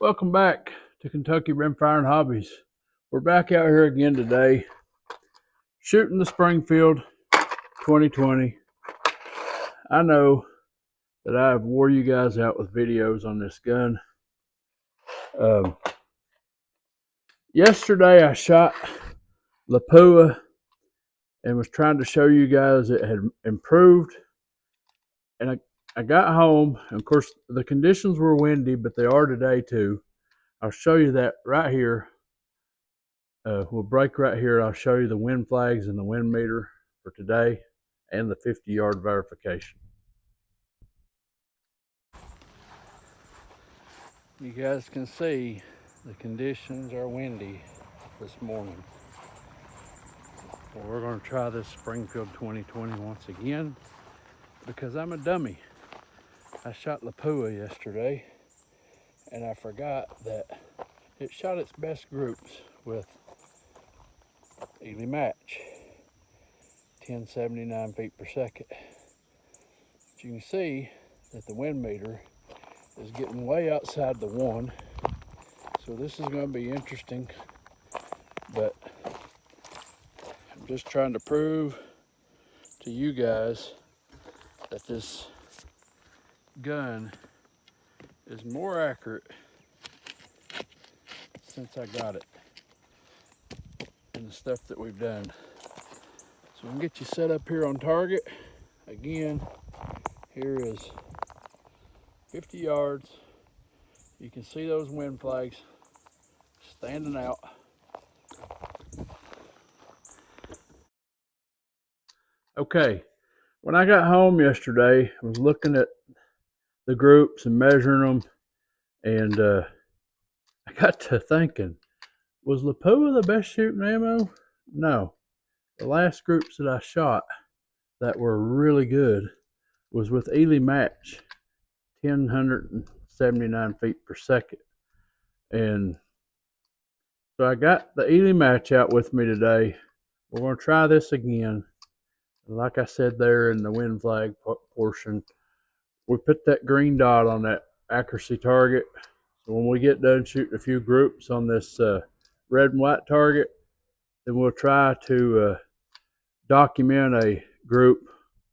Welcome back to Kentucky Rimfire and Hobbies. We're back out here again today, shooting the Springfield 2020. I know that I have wore you guys out with videos on this gun. Um, Yesterday I shot Lapua and was trying to show you guys it had improved. And I got home, and of course the conditions were windy, but they are today too. I'll show you that right here. We'll break right here. I'll show you the wind flags and the wind meter for today and the 50-yard verification. You guys can see the conditions are windy this morning. Well, we're going to try this Springfield 2020 once again because I'm a dummy. I shot Lapua yesterday and I forgot that it shot its best groups with Eley Match, 1079 feet per second. But you can see that the wind meter is getting way outside the one, so this is going to be interesting, but I'm just trying to prove to you guys that this gun is more accurate since I got it and the stuff that we've done. So we can get you set up here on target. Again, here is 50 yards. You can see those wind flags standing out. Okay, when I got home yesterday, I was looking at the groups and measuring them, and I got to thinking, was Lapua the best shooting ammo? No. The last groups that I shot that were really good was with Eley Match, 1079 feet per second. And so I got the Eley Match out with me today. We're going to try this again. Like I said there in the wind flag portion, we put that green dot on that accuracy target. So when we get done shooting a few groups on this red and white target, then we'll try to document a group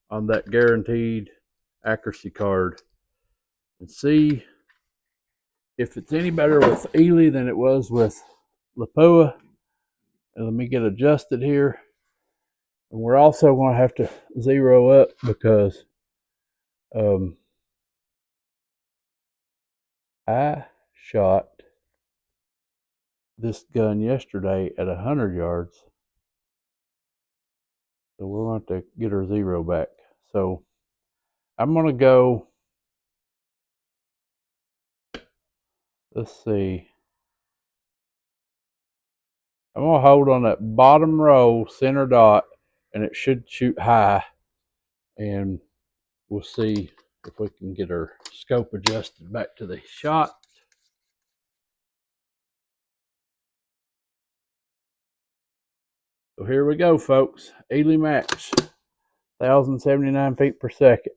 on that guaranteed accuracy card and see if it's any better with Eley than it was with Lapua. And let me get adjusted here. And we're also going to have to zero up because I shot this gun yesterday at 100 yards. So we're going to have to get our zero back. So I'm going to go, let's see. I'm going to hold on that bottom row center dot and it should shoot high. And we'll see if we can get our scope adjusted back to the shot. So here we go, folks. Eley Match, 1079 feet per second.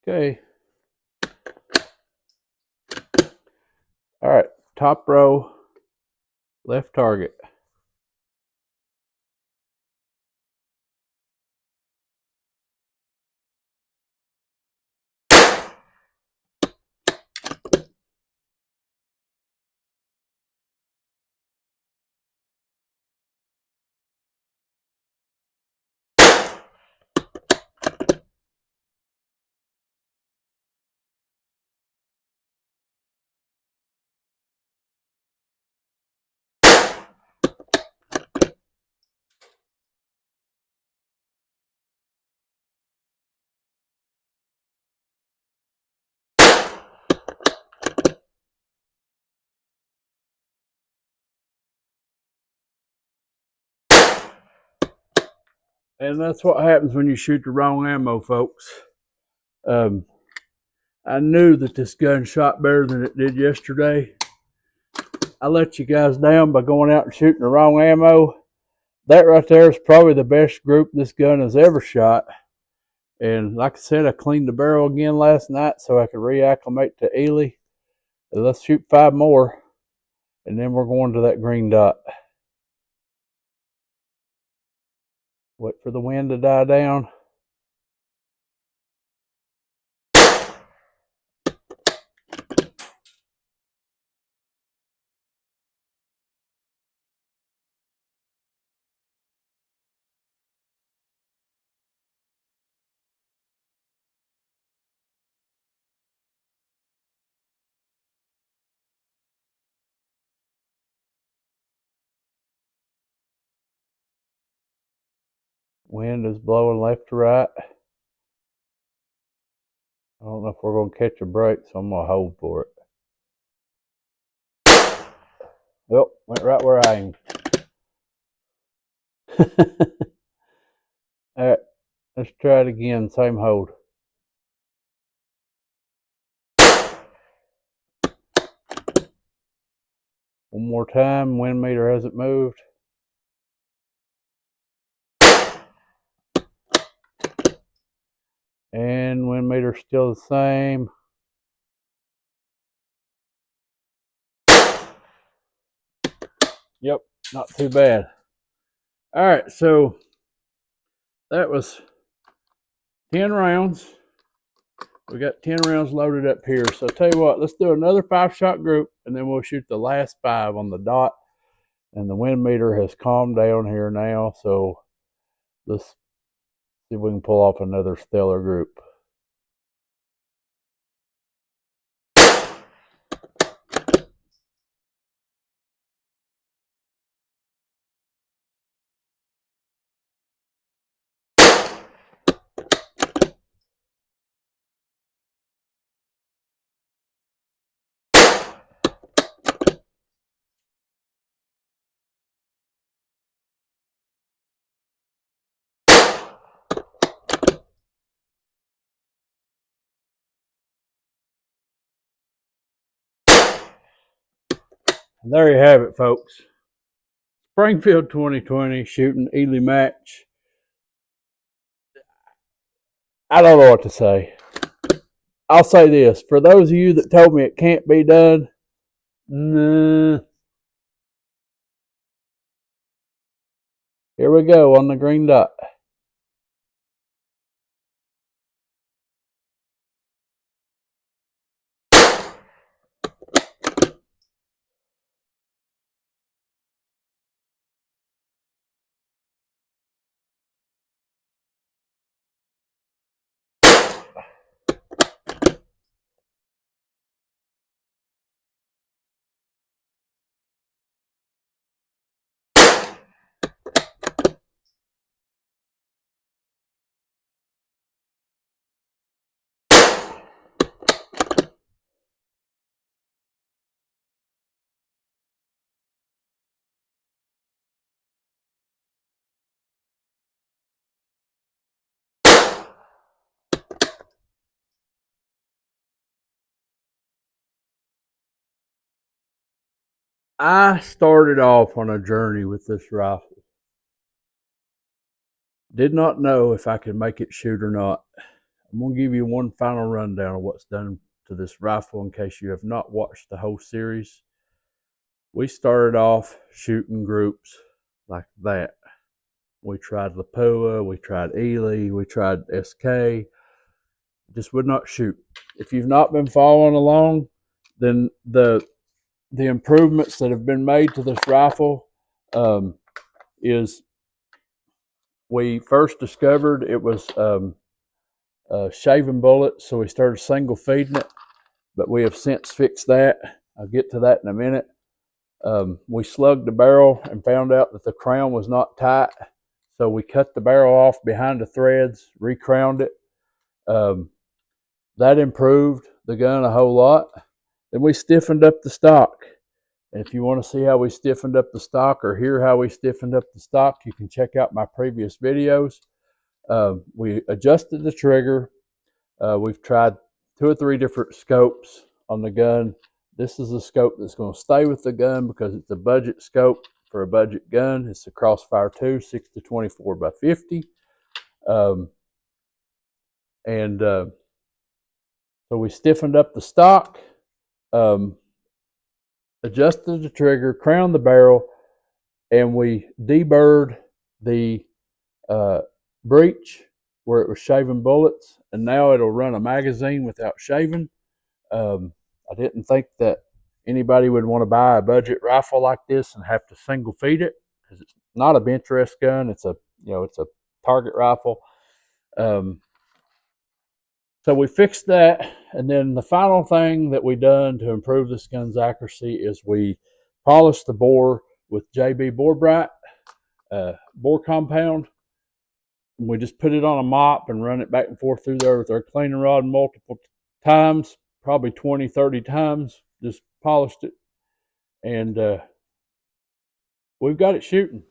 Okay. All right, top row, left target. And that's what happens when you shoot the wrong ammo, folks. I knew that this gun shot better than it did yesterday. I let you guys down by going out and shooting the wrong ammo. That right there is probably the best group this gun has ever shot. And like I said, I cleaned the barrel again last night so I could reacclimate to Eley. Let's shoot 5 more, and then we're going to that green dot. Wait for the wind to die down. Wind is blowing left to right. I don't know if we're going to catch a break, so I'm going to hold for it. Well, went right where I aimed. All right, let's try it again, same hold. One more time, wind meter hasn't moved. And wind meter still the same. Yep, not too bad. All right, so that was 10 rounds. We got 10 rounds loaded up here. So I'll tell you what, let's do another 5-shot group, and then we'll shoot the last 5 on the dot. And the wind meter has calmed down here now, so let's see if we can pull off another stellar group. And there you have it, folks. Springfield 2020 shooting Eley Match. I don't know what to say. I'll say this. For those of you that told me it can't be done, nah. Here we go on the green dot. I started off on a journey with this rifle. Did not know if I could make it shoot or not. I'm going to give you one final rundown of what's done to this rifle in case you have not watched the whole series. We started off shooting groups like that. We tried Lapua, we tried Eley, we tried SK. Just would not shoot. If you've not been following along, then the improvements that have been made to this rifle is we first discovered it was shaving bullets, so we started single feeding it, but we have since fixed that. I'll get to that in a minute. We slugged the barrel and found out that the crown was not tight, so we cut the barrel off behind the threads, recrowned it. That improved the gun a whole lot. Then we stiffened up the stock. And if you want to see how we stiffened up the stock or hear how we stiffened up the stock, you can check out my previous videos. We adjusted the trigger. We've tried 2 or 3 different scopes on the gun. This is a scope that's going to stay with the gun because it's a budget scope for a budget gun. It's a Crossfire 2 6 to 24 by 50. And so we stiffened up the stock, adjusted the trigger, crowned the barrel, and we deburred the breech where it was shaving bullets, and now it'll run a magazine without shaving. I didn't think that anybody would want to buy a budget rifle like this and have to single feed it because it's not a bench rest gun. It's a it's a target rifle. So we fixed that, and then the final thing that we done to improve this gun's accuracy is we polished the bore with JB Bore Bright bore compound. And we just put it on a mop and run it back and forth through there with our cleaning rod multiple times, probably 20, 30 times. Just polished it, and we've got it shooting.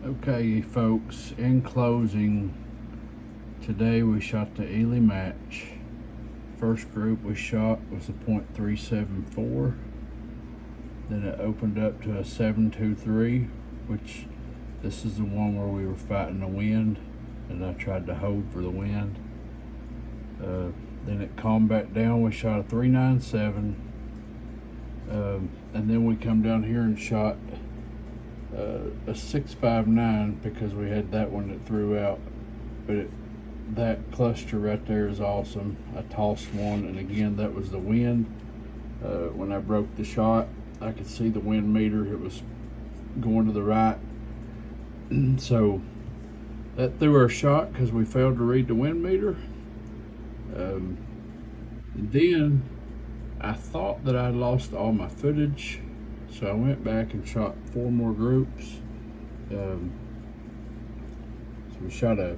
Okay, folks, in closing, today we shot the Eley Match. First group we shot was a .374. Then it opened up to a 723, which this is the one where we were fighting the wind, and I tried to hold for the wind. Then it calmed back down. We shot a 397, and then we come down here and shot a 659 because we had that one that threw out. But that cluster right there is awesome. I tossed one, and again, that was the wind. When I broke the shot, I could see the wind meter. It was going to the right. So that threw our shot because we failed to read the wind meter. Then I thought that I lost all my footage, so I went back and shot 4 more groups. So we shot a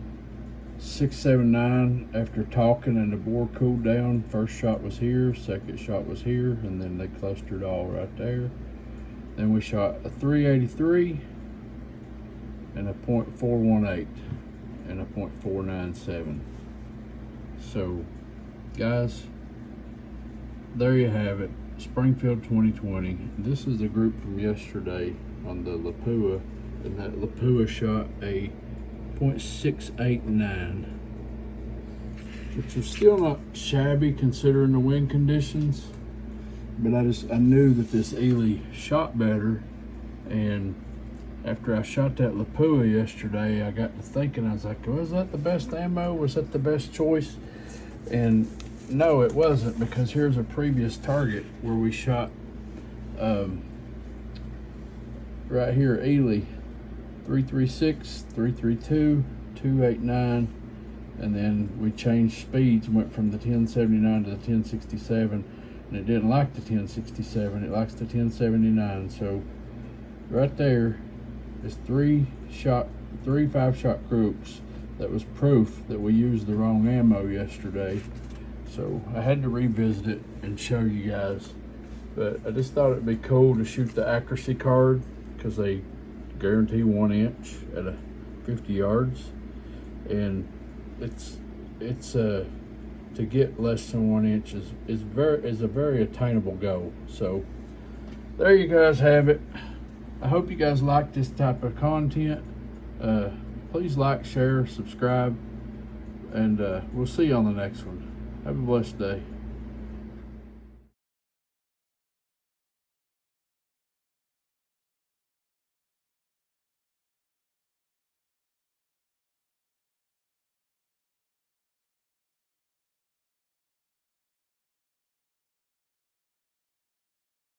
679 after talking, and the bore cooled down. First shot was here, second shot was here, and then they clustered all right there. Then we shot a 383 and a .418 and a .497. So guys, there you have it, Springfield 2020. This is the group from yesterday on the Lapua, and that Lapua shot a .689, which was still not shabby considering the wind conditions, but I knew that this Eley shot better. And after I shot that Lapua yesterday, I got to thinking, I was like, was that the best ammo? Was that the best choice? And no, it wasn't, because here's a previous target where we shot right here, Eley 336, 332, 289, and then we changed speeds, went from the 1079 to the 1067, and it didn't like the 1067, it likes the 1079. So right there is three 5-shot groups. That was proof that we used the wrong ammo yesterday. So I had to revisit it and show you guys. But I just thought it'd be cool to shoot the accuracy card, because they guarantee 1 inch at 50 yards, and it's to get less than 1 inch is a very attainable goal. So there you guys have it. I hope you guys like this type of content. Please like, share, subscribe, and we'll see you on the next one. Have a blessed day.